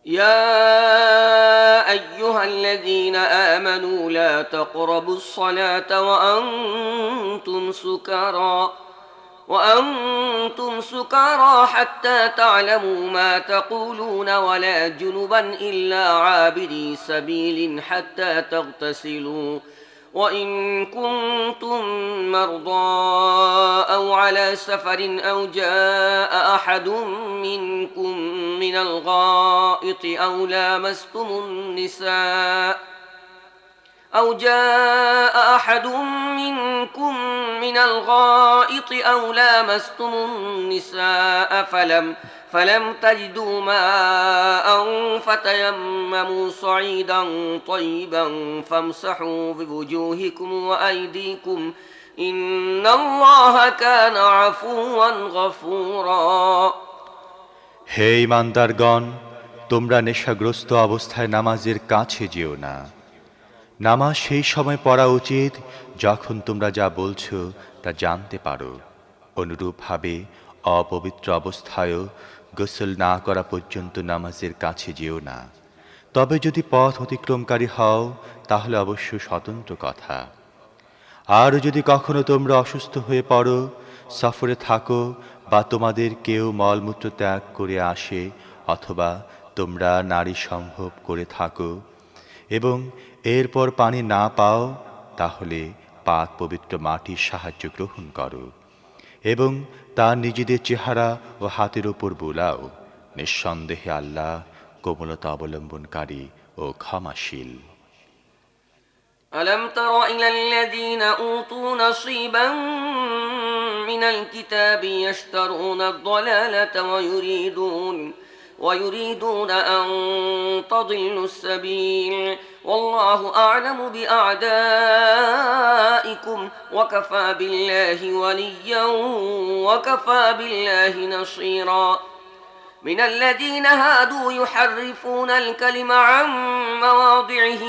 يا أيها الذين آمنوا لا تقربوا الصلاة وأنتم سكارى حتى تعلموا ما تقولون ولا جنبا إلا عابري سبيل حتى تغتسلوا وإن كنتم مرضى أو على سفر من الغائط أو جاء أحد منكم من الغائط أو لامستم النساء فلم تجدوا ماء فتيمموا صعيدا طيبا فامسحوا بوجوهكم وأيديكم إن الله كان عفوا غفورا হে ঈমানদারগণ, তোমরা নেশাগ্রস্ত অবস্থায় নামাজের কাছে যেও না। নামাজ সেই সময় পড়া উচিত যখন তোমরা যা বলছো তা জানতে পারো। অনুরূপভাবে অপবিত্র অবস্থায়ও গোসল না করা পর্যন্ত নামাজের কাছে যেও না। তবে যদি পথ অতিক্রমকারী হও তাহলে অবশ্য স্বতন্ত্র কথা। আর যদি কখনো তোমরা অসুস্থ হয়ে পড়ো, সফরে থাকো বা তোমাদের কেউ মলমূত্র ত্যাগ করে আসে, অথবা তোমরা নারী সম্ভোগ করে থাকো এবং এরপর পানি না পাও, তাহলে পাক পবিত্র মাটির সাহায্য গ্রহণ করো এবং তা নিজেদের চেহারা ও হাতের ওপর বোলাও। নিঃসন্দেহে আল্লাহ কোমলতা অবলম্বনকারী ও ক্ষমাশীল। ألم تر إلى الذين أوتوا نصيبا من الكتاب يشترون الضلالة ويريدون أن تضلوا السبيل والله أعلم بأعدائكم وكفى بالله وليا وكفى بالله نصيرا من الذين هادوا يحرفون الكلم عن مواضعه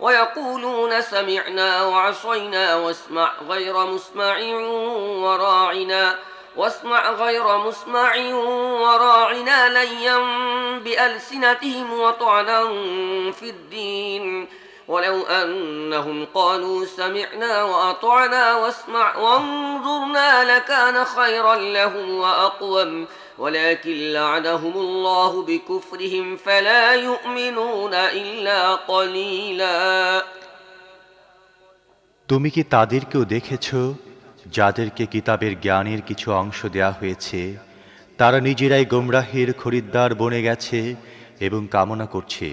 ويقولون سمعنا وعصينا واسمع غير مسمع وراعنا ليا بألسنتهم وطعنا في الدين ولو أنهم قالوا سمعنا وأطعنا واسمع وانظرنا لكان خيرا لهم وأقوم ولكن لعنهم الله بكفرهم فلا يؤمنون إلا قليلا তুমি কি তাদেরকেও দেখেছো যাদেরকে কিতাবের জ্ঞানের কিছু অংশ দেয়া হয়েছে? তারা নিজেরাই গোমরাহের খরিদ্দার বনে গেছে এবং কামনা করছে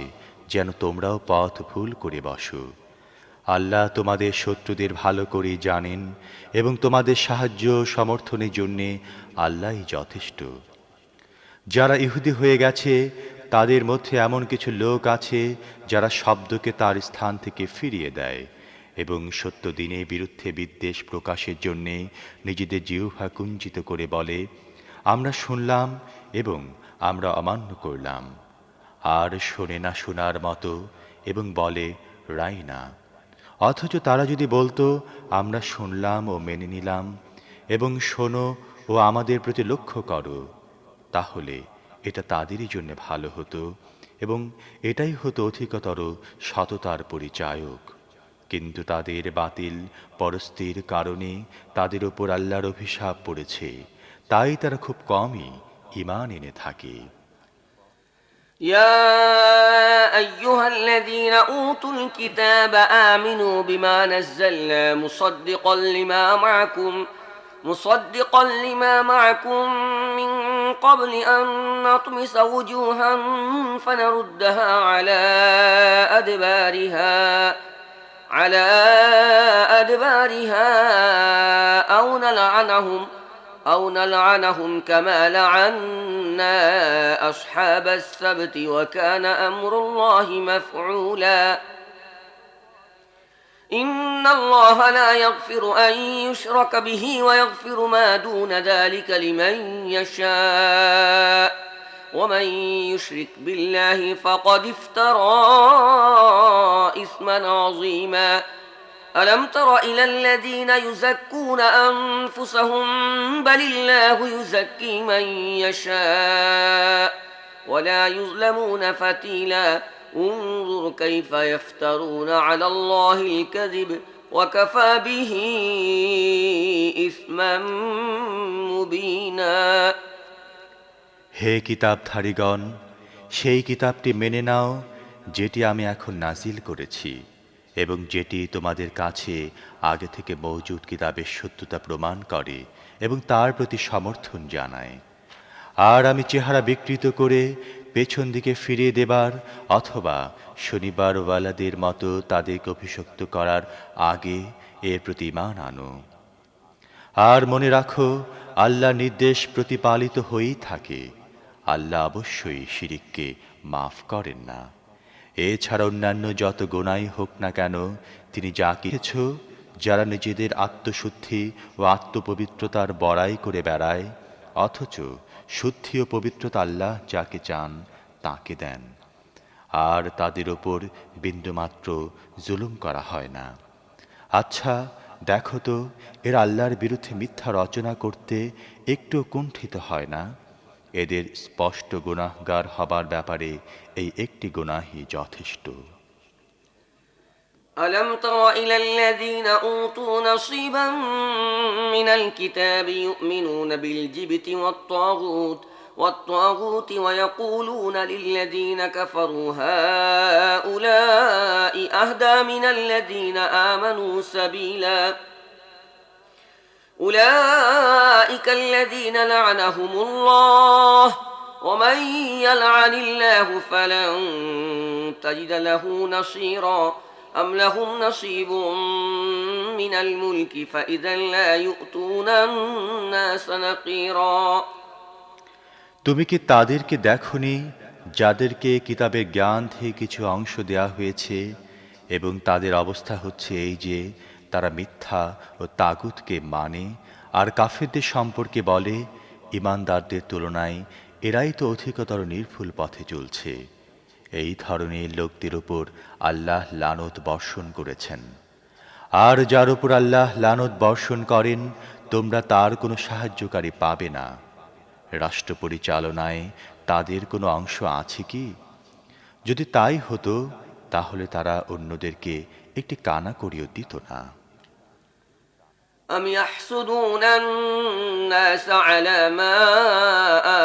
যেন তোমরাও পথ ভুল করে বসো। আল্লাহ তোমাদের শত্রুদের ভালো করে জানেন এবং তোমাদের সাহায্য সমর্থনের জন্যে আল্লাহই যথেষ্ট। যারা ইহুদি হয়ে গেছে তাদের মধ্যে এমন কিছু লোক আছে যারা শব্দকে তার স্থান থেকে ফিরিয়ে দেয় এবং সত্য দিনের বিরুদ্ধে বিদ্বেষ প্রকাশের জন্যে নিজেদের জিহ্বা কুঞ্চিত করে বলে, আমরা শুনলাম এবং আমরা অমান্য করলাম। আর শোনে না শোনার মতো এবং বলে রাই না। অথচ তারা যদি বলতো আমরা শুনলাম ও মেনে নিলাম এবং শোনো ও আমাদের প্রতি লক্ষ্য করো, তাহলে এটা তাদেরই জন্য ভালো হতো এবং এটাই হতো অধিকতর সততার পরিচায়ক। কিন্তু তাদের বাতিল পরস্তির কারণে তাদের উপর আল্লাহর অভিশাপ পড়েছে, তাই তারা খুব কমই ঈমান এনে থাকে। يا أيها الذين أوتوا الكتاب آمنوا بما نزلنا مصدقا لما معكم من قبل أن نطمس وجوها فنردها على أدبارها أو نلعنهم كما لعنا أصحاب السبت وكان أمر الله مفعولا إن الله لا يغفر أن يشرك به ويغفر ما دون ذلك لمن يشاء ومن يشرك بالله فقد افترى إثما عظيما ألم تر إلى الذين يزكون أنفسهم بل الله يزكي من يشاء ولا يظلمون فتيلا انظر كيف يفترون على الله الكذب وكفى به إثما مبينا হে কিতাবধারীগণ, সেই কিতাবটি মেনে নাও যেটি আমি এখন নাজিল করেছি এবং যেটি তোমাদের কাছে আগে থেকে মওজুদ কিতাবের সত্যতা প্রমাণ করে এবং তার প্রতি সমর্থন জানায়। আর আমি চেহারা বিকৃত করে পেছন দিকে ফিরিয়ে দেবার অথবা শনিবারওয়ালাদের মতো তাদেরকে অভিষিক্ত করার আগে এর প্রতি ঈমান আনো। আর মনে রাখো, আল্লাহ নির্দেশ প্রতিপালিত হয়েই থাকে। আল্লাহ অবশ্যই শিরিককে মাফ করেন না। এছাড়া অন্যান্য যত গুনাই হোক না কেন, তিনি যা কিছু যারা নিজেদের আত্মশুদ্ধি ও আত্মপবিত্রতার বড়াই করে বেড়ায়, অথচ শুদ্ধি ও পবিত্রতা আল্লাহ যাকে চান তাকে দেন, আর তাদের ওপর বিন্দুমাত্র জুলুম করা হয় না। আচ্ছা দেখো তো, এর আল্লাহর বিরুদ্ধে মিথ্যা রচনা করতে একটু কুণ্ঠিত হয় না? এদের স্পষ্ট গুনাহগার হবার ব্যাপারে এই একটি গুনাহই যথেষ্ট। ألم تر إلى الذين أوتوا نصيبا من الكتاب يؤمنون بالجبت والطاغوت ويقولون للذين كفروا هؤلاء أهدى من الذين آمنوا سبيلا أولئك الذين لعنهم الله ومن يلعن الله فلن تجد له نصيرا أم لهم نصيب من الملك فإذا لا يؤتون الناس نقيرا তুমি কি তাদেরকে দেখোনি যাদেরকে কিতাবের জ্ঞান থেকে কিছু অংশ দেয়া হয়েছে, এবং তাদের অবস্থা হচ্ছে এই যে তারা মিথ্যা ও তাগুতকে মানে আর কাফেরদের সম্পর্কে বলে, ঈমানদারদের তুলনায় এরাই তো অধিকতর নির্ভুল পথে চলছে। এই ধরনের লোকদের উপর আল্লাহ লানত বর্ষণ করেছেন। আর যার উপর আল্লাহ লানত বর্ষণ করেন, তোমরা তার কোনো সাহায্যকারী পাবে না। রাষ্ট্র পরিচালনায় তাদের কোনো অংশ আছে কি? যদি তাই হতো, তাহলে তারা অন্যদেরকে একটি কানাকড়িও দিত না। أم يحسدون الناس على ما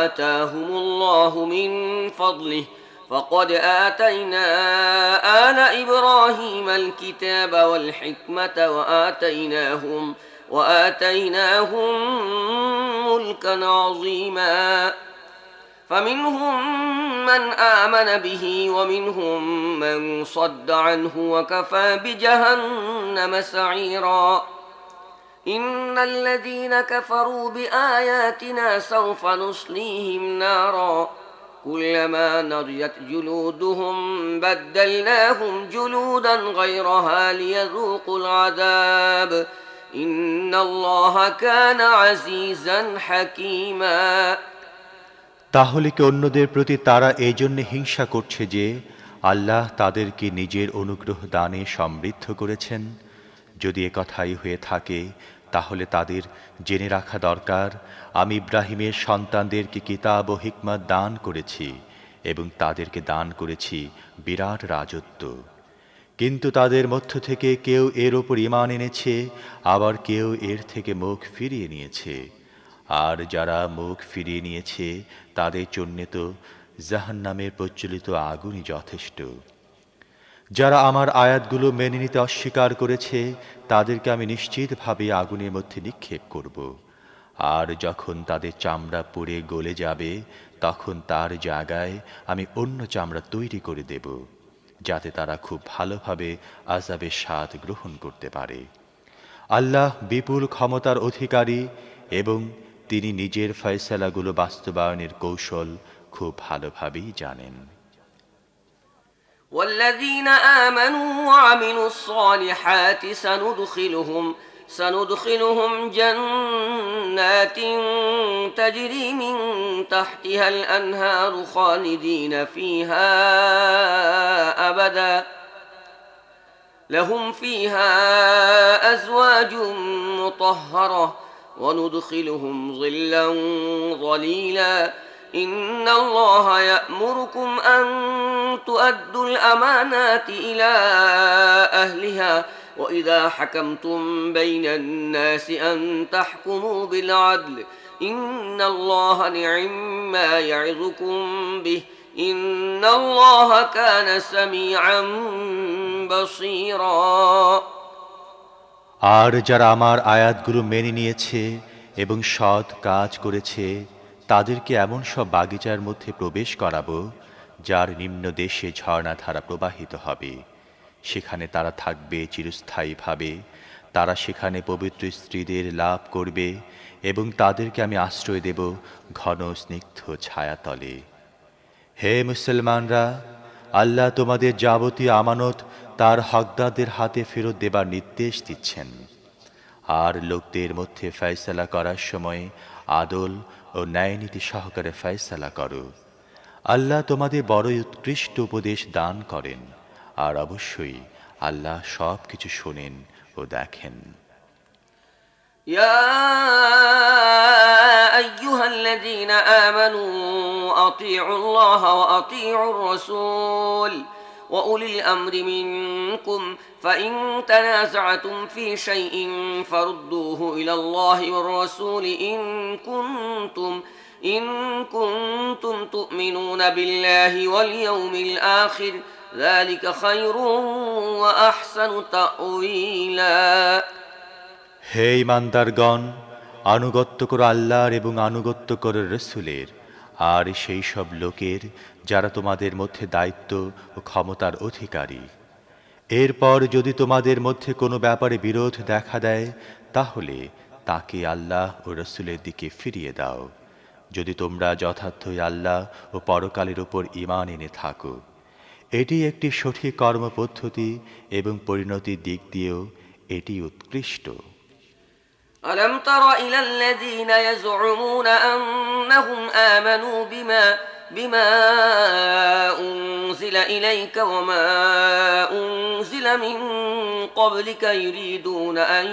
آتاهم الله من فضله فقد آتينا آل إبراهيم الكتاب والحكمة وآتيناهم ملكا عظيما فمنهم من آمن به ومنهم من صد عنه وكفى بجهنم سعيرا إن الذين كفروا بآياتنا سوف نصليهم نارا كلما نضجت جلودهم بدلناهم جلودا غيرها ليذوقوا العذاب إن الله كان عزيزا حكيما তাহলে কি অন্যদের প্রতি তারা এই জন্য হিংসা করছে যে আল্লাহ তাদেরকে নিজের অনুগ্রহ দানে সমৃদ্ধ করেছেন? যদি এ কথাই হয়ে থাকে, তাহলে তাদের জেনে রাখা দরকার, আমি ইব্রাহিমের সন্তানদেরকে কিতাব ও হিকমত দান করেছি এবং তাদেরকে দান করেছি বিরাট রাজত্ব। কিন্তু তাদের মধ্য থেকে কেউ এর ওপর ঈমান এনেছে, আবার কেউ এর থেকে মুখ ফিরিয়ে নিয়েছে। আর যারা মুখ ফিরিয়ে নিয়েছে তাদের জন্য তো জাহান্নামের প্রজ্বলিত আগুনই যথেষ্ট। যারা আমার আয়াতগুলো মেনে নিতে অস্বীকার করেছে, তাদেরকে আমি নিশ্চিতভাবে আগুনের মধ্যে নিক্ষেপ করব। আর যখন তাদের চামড়া পুড়ে গলে যাবে, তখন তার জায়গায় আমি অন্য চামড়া তৈরি করে দেব, যাতে তারা খুব ভালোভাবে আযাবের স্বাদ গ্রহণ করতে পারে। আল্লাহ বিপুল ক্ষমতার অধিকারী এবং তিনি নিজের ফয়সালাগুলো বাস্তবায়নের কৌশল খুব ভালোভাবেই জানেন। والذين آمنوا وعملوا الصالحات سندخلهم جنات تجري من تحتها الأنهار خالدين فيها أبدا لهم فيها أزواج مطهرة وندخلهم ظلا ظليلا إن الله يأمركم أن تؤدوا الأمانات إلى أهلها وإذا حكمتم بين الناس أن تحكموا بالعدل إن الله نعم ما يعظكم به إن الله كان سميعا بصيرا আর যারা আমার আয়াতগুলো মেনে নিয়েছে এবং সৎ কাজ করেছে তাদেরকে এমন সব বাগিচার মধ্যে প্রবেশ করাবো যার নিম্ন দেশে ঝর্ণাধারা প্রবাহিত হবে, সেখানে তারা থাকবে চিরস্থায়ীভাবে। তারা সেখানে পবিত্র স্ত্রীদের লাভ করবে এবং তাদেরকে আমি আশ্রয় দেব ঘন স্নিগ্ধ ছায়াতলে। হে মুসলমানরা, আল্লাহ তোমাদের যাবতীয় আমানত তার হকদারদের হাতে ফেরত দেবার নির্দেশ দিচ্ছেন। আর লোকদের মধ্যে ফয়সালা করার সময় আদল ও ন্যায়নীতি সহকারে ফয়সালা করো। আল্লাহ তোমাদের বড়ই উৎকৃষ্ট উপদেশ দান করেন, আর অবশ্যই আল্লাহ সব কিছু শোনেন ও দেখেন। يا أيها الذين آمنوا أطيعوا الله وأطيعوا الرسول وأولي الأمر منكم فإن تنازعتم في شيء فردوه إلى الله والرسول إن كنتم تؤمنون بالله واليوم الآخر ذلك خير وأحسن تأويلا হে ঈমানদারগণ, আনুগত্য করো আল্লাহর এবং আনুগত্য করো রসুলের আর সেই সব লোকের যারা তোমাদের মধ্যে দায়িত্ব ও ক্ষমতার অধিকারী। এরপর যদি তোমাদের মধ্যে কোনো ব্যাপারে বিরোধ দেখা দেয় তাহলে তাকে আল্লাহ ও রসুলের দিকে ফিরিয়ে দাও, যদি তোমরা যথার্থই আল্লাহ ও পরকালের উপর ঈমান এনে থাকো। এটি একটি সঠিক কর্মপদ্ধতি এবং পরিণতির দিক দিয়েও এটি উৎকৃষ্ট। ألم تر إلى الذين يزعمون أنهم آمنوا بما أنزل إليك وما أنزل من قبلك يريدون أن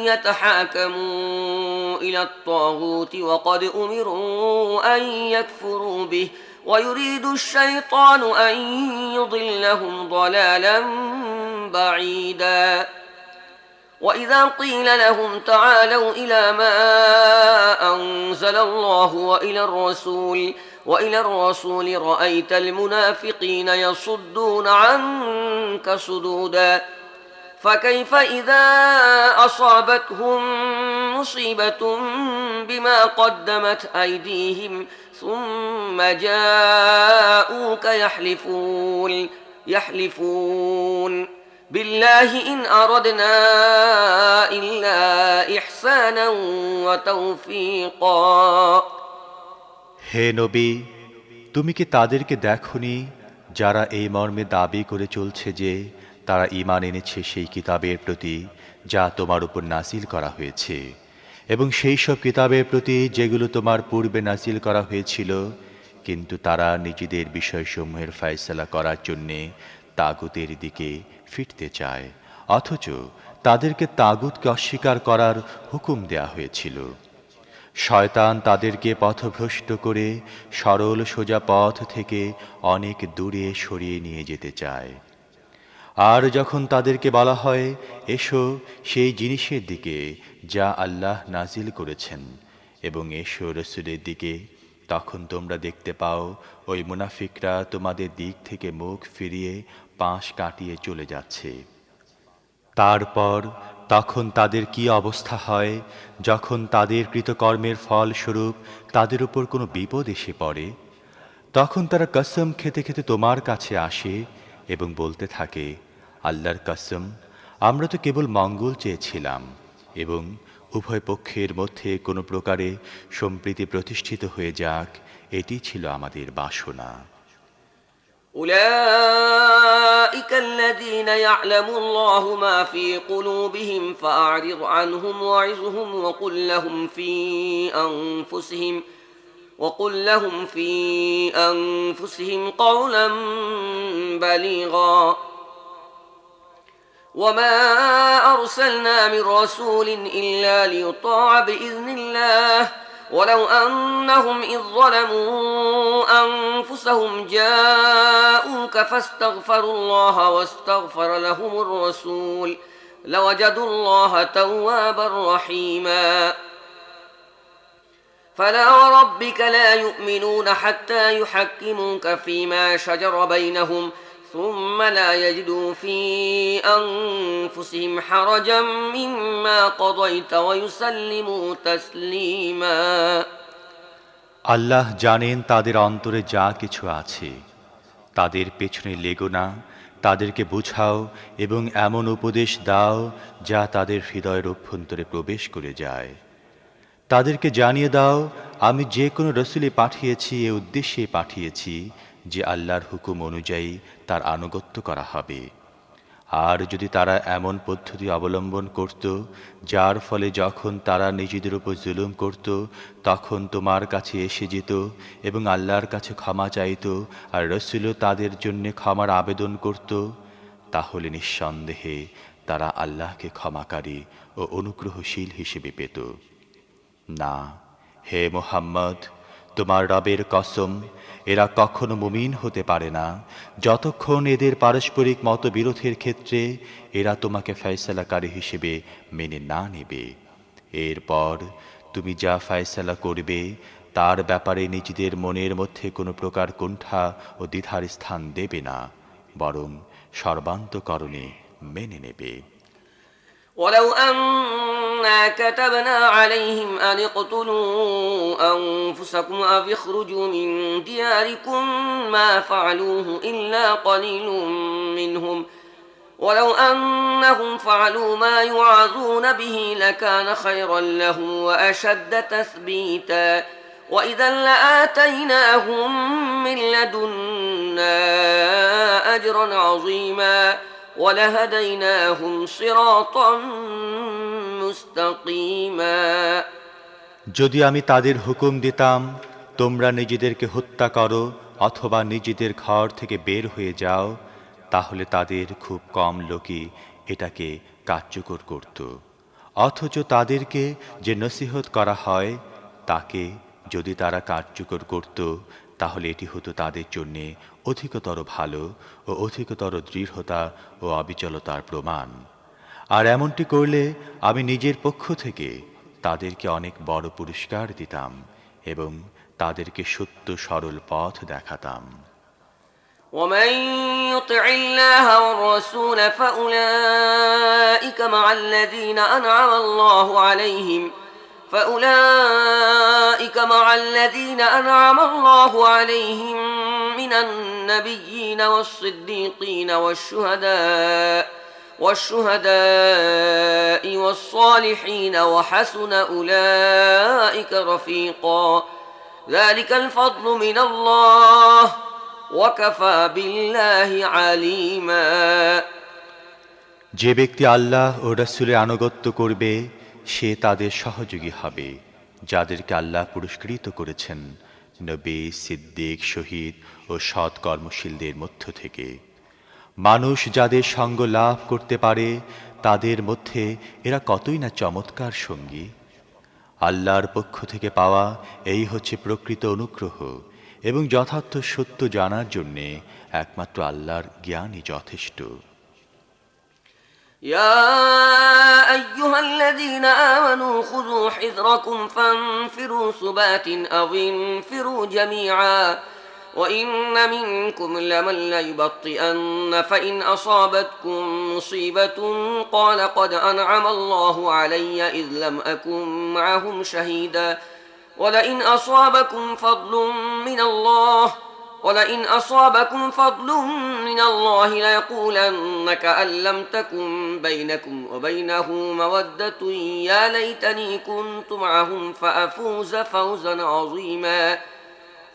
يتحاكموا إلى الطاغوت وقد أمروا أن يكفروا به ويريد الشيطان أن يضلهم ضلالا بعيدا وإذا قيل لهم تعالوا إلى ما أنزل الله وإلى الرسول رأيت المنافقين يصدون عنك صدودا فكيف إذا أصابتهم مصيبة بما قدمت أيديهم ثم جاءوك يحلفون بالله إن أردنا إلا إحسانا وتوفيقا হে নবী, তুমি কি তাদেরকে দেখোনি যারা এই মর্মে দাবি করে চলছে যে তারা ঈমান এনেছে সেই কিতাবের প্রতি যা তোমার উপর নাজিল করা হয়েছে এবং সেই সব কিতাবের প্রতি যেগুলো তোমার পূর্বে নাজিল করা হয়েছিল, কিন্তু তারা নিজেদের বিষয়সমূহের ফয়সালা করার জন্যে তাগুতের দিকে ফিরতে চায়, অথচ তাদেরকে তাগুতকে অস্বীকার করার হুকুম দেয়া হয়েছিল। শয়তান তাদেরকে পথভ্রষ্ট করে সরল সোজা পথ থেকে অনেক দূরে সরিয়ে নিয়ে যেতে চায়। আর যখন তাদেরকে বলা হয় এসো সেই জিনিসের দিকে যা আল্লাহ নাজিল করেছেন এবং এসো রসুলের দিকে, তখন তোমরা দেখতে পাও ওই মুনাফিকরা তোমাদের দিক থেকে মুখ ফিরিয়ে পাশ কাটিয়ে চলে যাচ্ছে। তারপর তখন তাদের কি অবস্থা হয় যখন তাদের কৃতকর্মের ফলস্বরূপ তাদের উপর কোনো বিপদ এসে পড়ে? তখন তারা কসম খেতে খেতে তোমার কাছে আসে এবং বলতে থাকে, আল্লাহর কসম, আমরা তো কেবল মঙ্গল চেয়েছিলাম এবং উভয় পক্ষের মধ্যে কোনো প্রকারে সম্প্রীতি প্রতিষ্ঠিত হয়ে যাক, এটি ছিল আমাদের বাসনা। أولئك الذين يعلم الله ما في قلوبهم فأعرض عنهم وعظهم وقل لهم في أنفسهم قولا بليغا وما أرسلنا من رسول إلا ليطاع بإذن الله ولو أنهم إذ ظلموا أنفسهم جاءوك فاستغفروا الله واستغفر لهم الرسول لوجدوا الله توابا رحيما فلا وربك لا يؤمنون حتى يحكموك فيما شجر بينهم ثم لا يجدوا في أنفسهم حرجا مما قضيت ويسلموا تسليما আল্লাহ জানেন তাদের অন্তরে যা কিছু আছে। তাদের পেছনে লেগো না, তাদেরকে বুঝাও এবং এমন উপদেশ দাও যা তাদের হৃদয়ের অভ্যন্তরে প্রবেশ করে যায়। তাদেরকে জানিয়ে দাও, আমি যে কোনো রসুলই পাঠিয়েছি এ উদ্দেশ্যে পাঠিয়েছি যে আল্লাহর হুকুম অনুযায়ী তার আনুগত্য করা হবে। আর যদি তারা এমন পদ্ধতি অবলম্বন করত যার ফলে যখন তারা নিজেদের উপর জুলুম করত তখন তোমার কাছে এসে যেত এবং আল্লাহর কাছে ক্ষমা চাইত আর রসুলও তাদের জন্য ক্ষমার আবেদন করত, তাহলে নিঃসন্দেহে তারা আল্লাহকে ক্ষমাকারী ও অনুগ্রহশীল হিসেবে পেত। না, হে মুহাম্মদ, তোমার রবের কসম, এরা কখনো মুমিন হতে পারে না যতক্ষণ এদের পারস্পরিক মতবিরোধের ক্ষেত্রে এরা তোমাকে ফয়সালাকারী হিসেবে মেনে না নেবে। এরপর তুমি যা ফয়সালা করবে তার ব্যাপারে নিজেদের মনের মধ্যে কোনো প্রকার কুণ্ঠা ও দ্বিধার স্থান দেবে না, বরং সর্বান্তকরণে মেনে নেবে। ولو أنا كتبنا عليهم أن اقتلوا أنفسكم أو اخرجوا من دياركم ما فعلوه إلا قليل منهم ولو أنهم فعلوا ما يوعظون به لكان خيرا لهم وأشد تثبيتا وإذا لآتيناهم من لدنا أجرا عظيما ولهديناهم صراطا مستقيما যদি আমি তাদের হুকুম দিতাম তোমরা নিজেদেরকে হত্যা করো অথবা নিজেদের ঘর থেকে বের হয়ে যাও, তাহলে তাদের খুব কম লোকই এটাকে কার্যকর করত। অথচ তাদেরকে যে নসিহত করা হয় তাকে যদি তারা কার্যকর করত তাহলে এটি হতো তাদের জন্য অধিকতর ভালো ও অধিকতর দৃঢ়তা ও অবিচলতার প্রমাণ। আর এমনটি করলে আমি নিজের পক্ষ থেকে তাদেরকে অনেক বড় পুরস্কার দিতাম এবং তাদেরকে সত্য সরল পথ দেখাতাম। ومن يطع الله والرسول فأولئك مع الذين أنعم الله عليهم من النبيين والصديقين والشهداء والصالحين وحسن أولئك رفيقا ذلك الفضل من الله وكفى بالله عليما যে ব্যক্তি আল্লাহ ও রাসূলের আনুগত্য করবে সে তাদের সহযোগী হবে, যাদেরকে আল্লাহ পুরস্কৃত করেছেন নবী, সিদ্দিক, শহীদ ও সৎ কর্মশীলদের মধ্য থেকে। মানুষ যাদের সঙ্গ লাভ করতে পারে তাদের মধ্যে এরা কতই না চমৎকার সঙ্গী। আল্লাহর পক্ষ থেকে পাওয়া এই হচ্ছে প্রকৃত অনুগ্রহ এবং যথার্থ সত্য জানার জন্যে একমাত্র আল্লাহর জ্ঞানই যথেষ্ট। يا أيها الذين آمنوا خذوا حذركم فانفروا ثبات أو انفروا جميعا وإن منكم لمن ليبطئن فإن أصابتكم مصيبة قال قد أنعم الله علي إذ لم أكن معهم شهيدا ولئن أصابكم فضل من الله ليقولن كأن لم تكن بينكم وبينه مودة يا ليتني كنت معهم فأفوز فوزا عظيما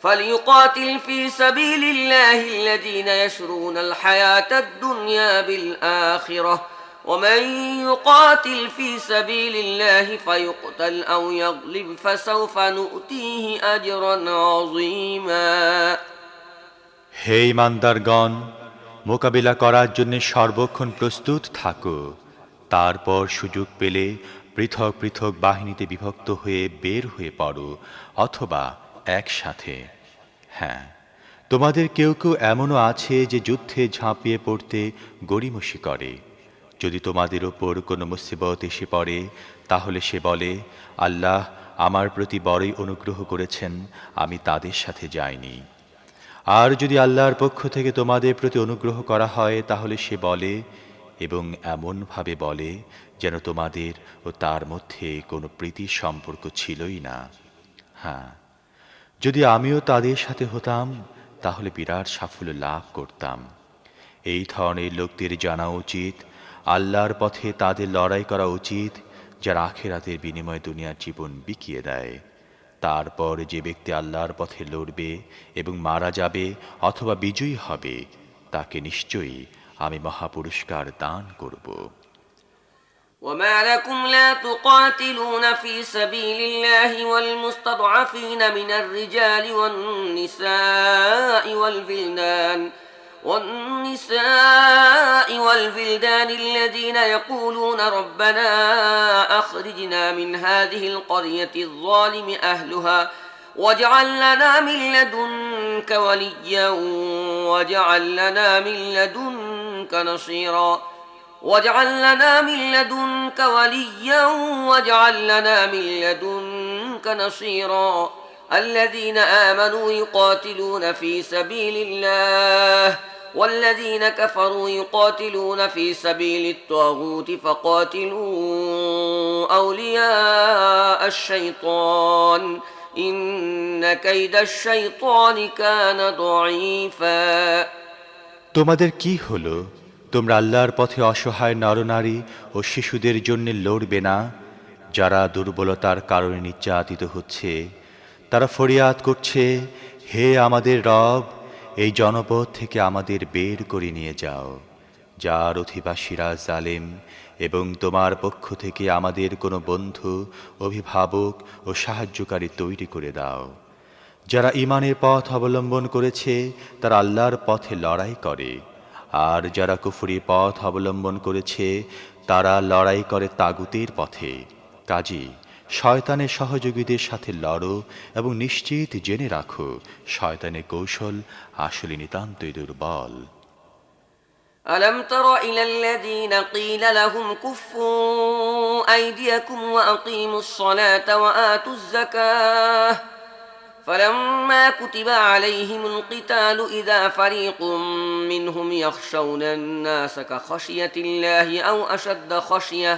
فليقاتل في سبيل الله الذين يشرون الحياة الدنيا بالآخرة ومن يقاتل في سبيل الله فيقتل أو يغلب فسوف نؤتيه أجرا عظيما হে ইমানদারগণ, মোকাবিলা করার জন্য সর্বক্ষণ প্রস্তুত থাকো। তারপর সুযোগ পেলে পৃথক পৃথক বাহিনীতে বিভক্ত হয়ে বের হয়ে পড়ো, অথবা একসাথে। হ্যাঁ, তোমাদের কেউ কেউ এমনও আছে যে যুদ্ধে ঝাঁপিয়ে পড়তে গড়িমসি করে। যদি তোমাদের ওপর কোনো মুসিবত এসে পড়ে, তাহলে সে বলে, আল্লাহ আমার প্রতি বড়ই অনুগ্রহ করেছেন, আমি তাদের সাথে যাইনি। আর যদি আল্লাহর পক্ষ থেকে তোমাদের প্রতি অনুগ্রহ করা হয়, তাহলে সে বলে, এবং এমনভাবে বলে যেন তোমাদের ও তার মধ্যে কোনো প্রীতির সম্পর্ক ছিলই না। হ্যাঁ, যদি আমিও তাদের সাথে হতাম, তাহলে বিরাট সাফল্য লাভ করতাম। এই ধরনের লোকদের জানা উচিত, আল্লাহর পথে তাদের লড়াই করা উচিত, যারা আখিরাতের বিনিময়ে দুনিয়ার জীবন বিকিয়ে দেয়। তারপর যে ব্যক্তি আল্লাহর পথে লড়বে এবং মারা যাবে অথবা বিজয়ী হবে, তাকে নিশ্চয়ই আমি মহাপুরস্কার দান করব। وما لكم لا تقاتلون في سبيل الله والمستضعفين من الرجال والولدان الذين يقولون ربنا أخرجنا من هذه القرية الظالم أهلها واجعل لنا من لدنك وليا واجعل لنا من لدنك نصيرا واجعل لنا من لدنك وليا واجعل لنا من لدنك نصيرا الذين آمنوا يقاتلون في سبيل الله والذين كفروا يقاتلون في سبيل الطاغوت فقاتلوا أولياء الشيطان إن كيد الشيطان كان ضعيفا। তোমাদের কি হলো? তোমরা আল্লাহর পথে অসহায় নরনারী ও শিশুদের জন্য লড়বে না, যারা দুর্বলতার কারণে নির্যাতিত হচ্ছে। তারা ফরিয়াদ করছে, হে আমাদের রব, এই জনপদ থেকে আমাদের বের করে নিয়ে যাও, যার অধিবাসীরা জালেম, এবং তোমার পক্ষ থেকে আমাদের কোনো বন্ধু, অভিভাবক ও সাহায্যকারী তৈরি করে দাও। যারা ঈমানের পথ অবলম্বন করেছে, তারা আল্লাহর পথে লড়াই করে, আর যারা কুফরি পথ অবলম্বন করেছে, তারা লড়াই করে তাগুতের পথে। কাজী শয়তানের সহযোগীদের সাথে লড়ো এবং নিশ্চিত জেনে রাখো, শয়তানের কৌশল আসলে নিতান্তই দুর্বল। ألم تر إلى الذين قيل لهم كفوا أيديكم وأقيموا الصلاة وآتوا الزكاة فلما كتب عليهم القتال إذا فريق منهم يخشون الناس كخشية الله أو أشد خشية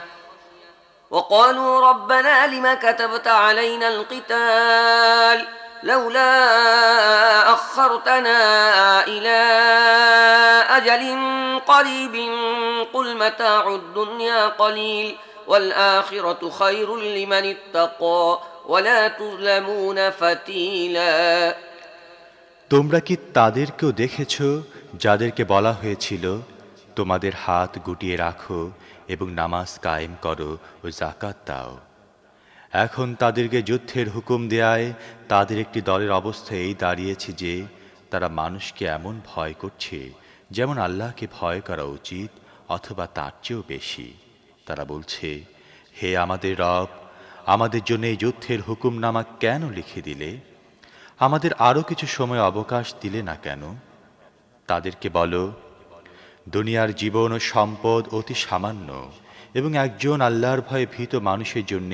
وقالوا ربنا لم كتبت علينا القتال لولا أخرتنا إلى أجل قريب قل متاع الدنيا قليل والآخرة خير لمن اتقى ولا تظلمون فتيلا। তোমরা কি তাদেরকেও দেখেছ যাদেরকে বলা হয়েছিল, তোমাদের হাত গুটিয়ে রাখো এবং নামাজ কায়েম করো ও যাকাত দাও? এখন তাদেরকে যুদ্ধের হুকুম দেয়ায় তাদের একটি দলের অবস্থা এই দাঁড়িয়েছে যে, তারা মানুষকে এমন ভয় করছে যেমন আল্লাহকে ভয় করা উচিত, অথবা তার চেয়েও বেশি। তারা বলছে, হে আমাদের রব, আমাদের জন্য এই যুদ্ধের হুকুমনামা কেন লিখে দিলে? আমাদের আরও কিছু সময় অবকাশ দিলে না কেন? তাদেরকে বলো, দুনিয়ার জীবন ও সম্পদ অতি সামান্য, এবং একজন আল্লাহর ভয়ে ভীত মানুষের জন্য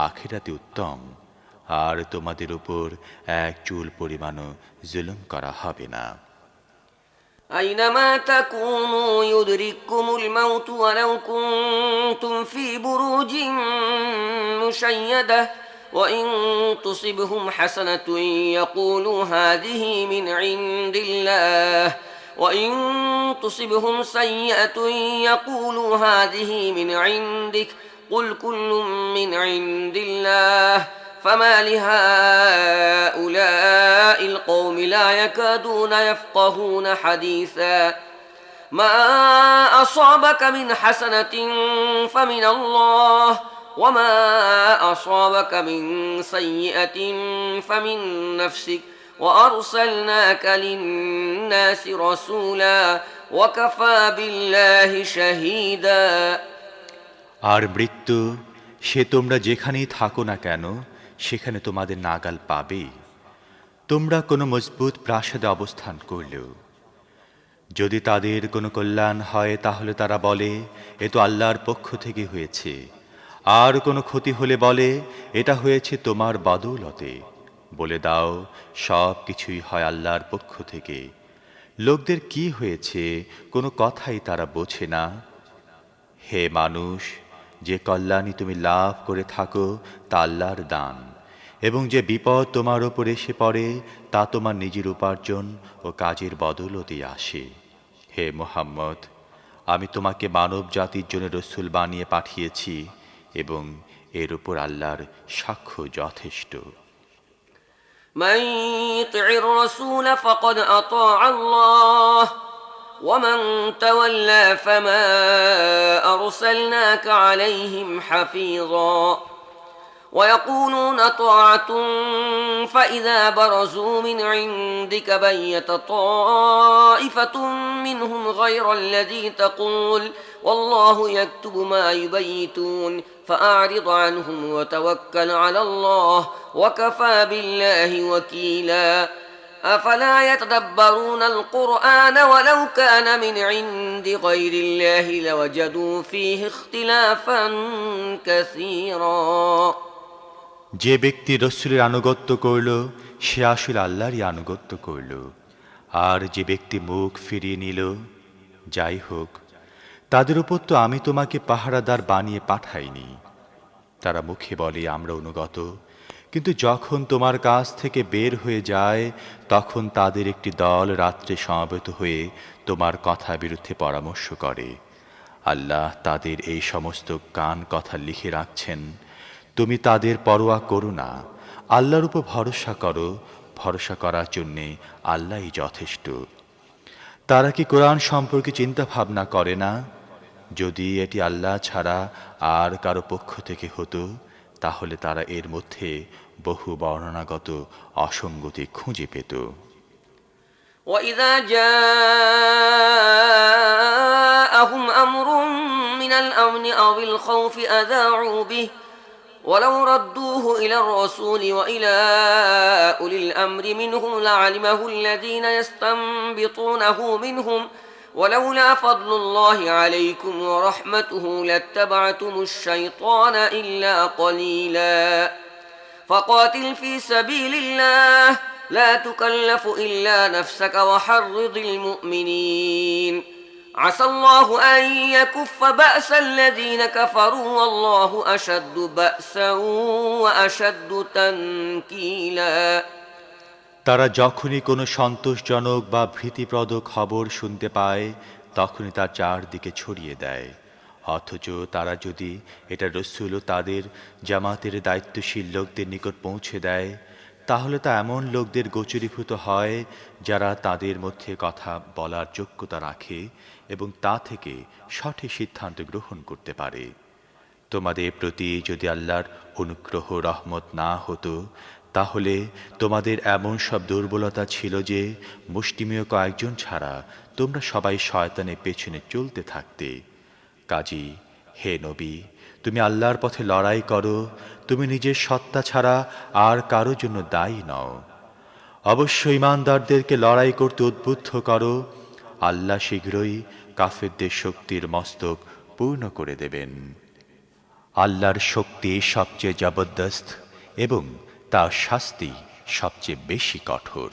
আখিরাতে উত্তম, আর তোমাদের উপর এক চুল পরিমাণও জুলুম করা হবে না। أينما تكونوا يدرككم الموت ولو كنتم في بروج مشيدة وإن تصبهم حسنة يقولوا هذه من عند الله وإن تصبهم سيئة يقولوا هذه من عندك قل كل من عند الله فما لهؤلاء القوم لا يكادون يفقهون حديثا ما أصابك من حسنة فمن الله وما أصابك من سيئة فمن نفسك وأرسلناك للناس رسولا وكفى بالله شهيدا। আর মৃত্যু সে তোমরা যেখানেই থাকো না কেন সেখানে তোমাদের নাগাল পাবে। তোমরা কোনো মজবুত প্রাসাদে অবস্থান করলেও যদি তাদের কোনো কল্যাণ হয় তাহলে তারা বলে, এ তো আল্লাহর পক্ষ থেকে হয়েছে। আর কোনো ক্ষতি হলে বলে, এটা হয়েছে তোমার বদৌলতে। বলে দাও, সব কিছুই হয় আল্লাহর পক্ষ থেকে। লোকদের কি হয়েছে কোনো কথাই তারা বোঝে না। হে মানুষ, যে কল্যাণী তুমি লাভ করে থাকো তা আল্লাহর দান, এবং যে বিপদ তোমার ওপর এসে পড়ে তা তোমার নিজের উপার্জন ও কাজের বদৌলতে আসে। হে মুহাম্মদ, আমি তোমাকে মানব জাতির জন্য রসূল বানিয়ে পাঠিয়েছি এবং এর উপর আল্লাহর সাক্ষ্য যথেষ্ট। من يطع الرسول فقد أطاع الله ومن تولى فما أرسلناك عليهم حفيظا ويقولون طاعة فإذا برزوا من عندك بيت طائفة منهم غير الذي تقول والله يكتب ما يبيتون فأعرض عنهم وتوكل على الله وكفى بالله وكيلا أفلا يتدبرون القرآن ولو كان من عند غير الله لوجدوا فيه اختلافا كثيرا। যে ব্যক্তি রসূলের আনুগত্য করল সে আসলে আল্লাহরই আনুগত্য করল, আর যে ব্যক্তি মুখ ফিরিয়ে নিল, যাই হোক, তাদের উপর তো আমি তোমাকে পাহারাদার বানিয়ে পাঠাইনি। তারা মুখে বলে আমরা অনুগত, কিন্তু যখন তোমার কাছ থেকে বের হয়ে যায় তখন তাদের একটি দল রাত্রে সমবেত হয়ে তোমার কথা বিরুদ্ধে পরামর্শ করে। আল্লাহ তাদের এই সমস্ত কান কথা লিখে রাখছেন। তুমি তাদের পরোয়া করো না, আল্লাহর উপর ভরসা করো। ভরসা করার জন্যে আল্লাহই যথেষ্ট। তারা কি কোরআন সম্পর্কে চিন্তা ভাবনা করে না? যদি এটি আল্লাহ ছাড়া আর কারো পক্ষ থেকে হতো তাহলে তারা এর মধ্যে বহু বর্ণনাগত অসঙ্গতি খুঁজে পেত। وَإِذَا جَاءَهُمْ أَمْرٌ مِّنَ الْأَمْنِ أَوِ الْخَوْفِ أَذَاعُوا بِهِ وَلَوْ رَدُّوهُ إِلَى الرَّسُولِ وَإِلَى أُولِي الْأَمْرِ مِنْهُمْ لَعَلِمَهُ الَّذِينَ يَسْتَنبِطُونَهُ مِنْهُمْ ولولا فضل الله عليكم ورحمته لاتبعتم الشيطان إلا قليلا فقاتل في سبيل الله لا تكلف إلا نفسك وحرض المؤمنين عسى الله أن يكف بأس الذين كفروا والله أشد بأسا وأشد تنكيلا। তারা যখনই কোনো সন্তোষজনক বা ভীতিপ্রদ খবর শুনতে পায় তখনই তার চারদিকে ছড়িয়ে দেয়। অথচ তারা যদি এটা রসূল ও তাদের জামাতের দায়িত্বশীল লোকদের নিকট পৌঁছে দেয় তাহলে তা এমন লোকদের গোচরীভূত হয় যারা তাদের মধ্যে কথা বলার যোগ্যতা রাখে এবং তা থেকে সঠিক সিদ্ধান্ত গ্রহণ করতে পারে। তোমাদের প্রতি যদি আল্লাহর অনুগ্রহ রহমত না হতো তাহলে তোমাদের এমন সব দুর্বলতা ছিল যে মুষ্টিমেয় কয়েকজন ছাড়া তোমরা সবাই শয়তানের পেছনে চলতে থাকতে। কাজী হে নবী, তুমি আল্লাহর পথে লড়াই করো, তুমি নিজের সত্তা ছাড়া আর কারো জন্য দায়ী নও। অবশ্য ঈমানদারদেরকে লড়াই করতে উদ্বুদ্ধ করো, আল্লাহ শীঘ্রই কাফেরদের শক্তির মস্তক পূর্ণ করে দেবেন। আল্লাহর শক্তি সবচেয়ে জবরদস্ত এবং তার শাস্তি সবচেয়ে বেশি কঠোর।